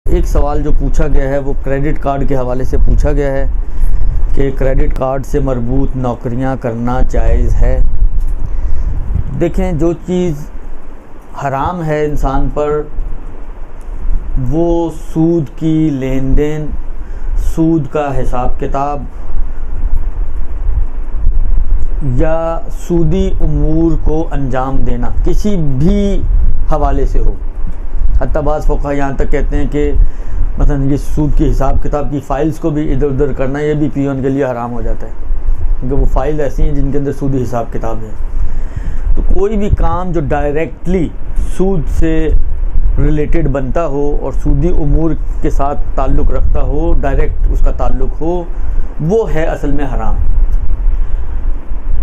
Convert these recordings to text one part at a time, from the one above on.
ایک سوال جو پوچھا گیا ہے وہ کریڈٹ کارڈ کے حوالے سے پوچھا گیا ہے کہ کریڈٹ کارڈ سے مربوط نوکریاں کرنا جائز ہے۔ دیکھیں، جو چیز حرام ہے انسان پر وہ سود کی لین دین، سود کا حساب کتاب یا سودی امور کو انجام دینا کسی بھی حوالے سے ہو۔ حتیٰ بعض فقہا یہاں تک کہتے ہیں کہ مثلا یہ سود کی حساب کتاب کی فائلز کو بھی ادھر ادھر کرنا یہ بھی پیون کے لیے حرام ہو جاتا ہے، کیونکہ وہ فائل ایسی ہیں جن کے اندر سودی حساب کتاب ہے۔ تو کوئی بھی کام جو ڈائریکٹلی سود سے ریلیٹڈ بنتا ہو اور سودی امور کے ساتھ تعلق رکھتا ہو، ڈائریکٹ اس کا تعلق ہو، وہ ہے اصل میں حرام۔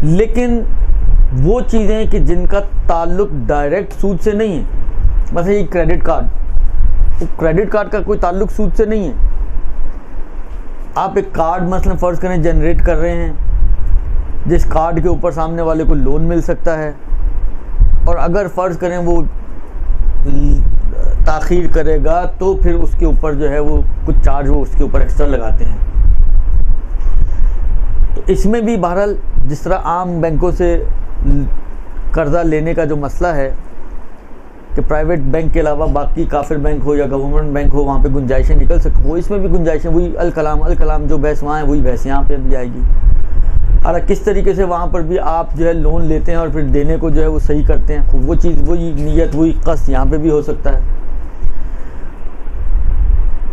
لیکن وہ چیزیں کہ جن کا تعلق ڈائریکٹ سود سے نہیں ہے، مثلا یہ کریڈٹ کارڈ کا کوئی تعلق سود سے نہیں ہے۔ آپ ایک کارڈ مثلا فرض کریں جنریٹ کر رہے ہیں جس کارڈ کے اوپر سامنے والے کو لون مل سکتا ہے، اور اگر فرض کریں وہ تاخیر کرے گا تو پھر اس کے اوپر جو ہے وہ کچھ چارج وہ اس کے اوپر ایکسٹرا لگاتے ہیں۔ تو اس میں بھی بہرحال جس طرح عام بینکوں سے قرضہ لینے کا جو مسئلہ ہے کہ پرائیویٹ بینک کے علاوہ باقی کافر بینک ہو یا گورنمنٹ بینک ہو وہاں پہ گنجائشیں نکل سکتی، وہ اس میں بھی گنجائشیں، وہی الکلام جو بحث وہاں ہے وہی بحث یہاں پہ بھی آئے گی۔ اور کس طریقے سے وہاں پر بھی آپ جو ہے لون لیتے ہیں اور پھر دینے کو جو ہے وہ صحیح کرتے ہیں، وہ چیز وہی نیت وہی قصد یہاں پہ بھی ہو سکتا ہے۔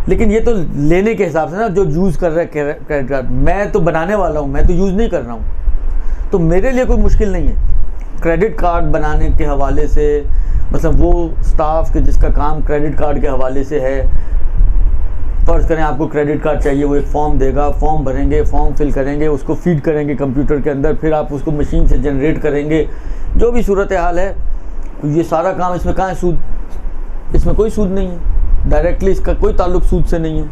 لیکن یہ تو لینے کے حساب سے نا، جو یوز کر رہا ہے کریڈٹ کارڈ، میں تو بنانے والا ہوں، میں تو یوز نہیں کر رہا ہوں، تو میرے لیے کوئی مشکل نہیں ہے کریڈٹ کارڈ بنانے کے حوالے سے۔ مثلا وہ سٹاف کے جس کا کام کریڈٹ کارڈ کے حوالے سے ہے، فرض کریں آپ کو کریڈٹ کارڈ چاہیے، وہ ایک فارم دے گا، فارم بھریں گے، فارم فل کریں گے، اس کو فیڈ کریں گے کمپیوٹر کے اندر، پھر آپ اس کو مشین سے جنریٹ کریں گے، جو بھی صورتحال ہے یہ سارا کام، اس میں کہاں ہے سود؟ اس میں کوئی سود نہیں ہے، ڈائریکٹلی اس کا کوئی تعلق سود سے نہیں ہے۔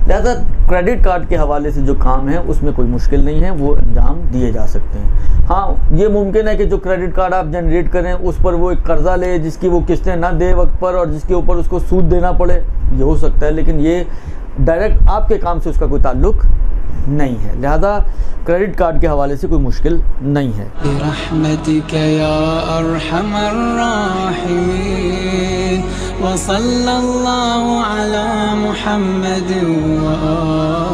لہذا کریڈٹ کارڈ کے حوالے سے جو کام ہے اس میں کوئی مشکل نہیں ہے، وہ انجام دیے جا سکتے ہیں۔ ہاں یہ ممکن ہے کہ جو کریڈٹ کارڈ آپ جنریٹ کریں اس پر وہ ایک قرضہ لے جس کی وہ قسطیں نہ دے وقت پر اور جس کے اوپر اس کو سود دینا پڑے، یہ ہو سکتا ہے، لیکن یہ ڈائریکٹ آپ کے کام سے اس کا کوئی تعلق نہیں ہے، لہذا کریڈٹ کارڈ کے حوالے سے کوئی مشکل نہیں ہے۔ برحمتک یا ارحم الراحمین، وصلی اللہ علی محمد وآلہ